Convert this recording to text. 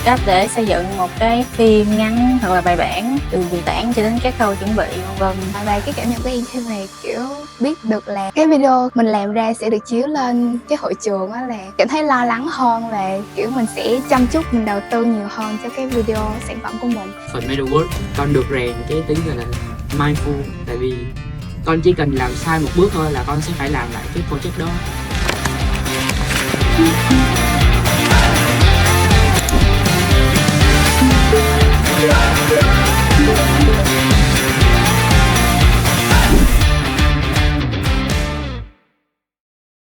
cách để xây dựng một cái phim ngắn hoặc là bài bản từ nền tảng cho đến các khâu chuẩn bị vân. Và cái cảm nhận của em khi mà kiểu biết được là cái video mình làm ra sẽ được chiếu lên cái hội trường á, là cảm thấy lo lắng hơn và kiểu mình sẽ chăm chút, mình đầu tư nhiều hơn cho cái video sản phẩm của mình. Phần middle work con được rèn cái tính gọi là mindful, tại vì con chỉ cần làm sai một bước thôi là con sẽ phải làm lại cái project đó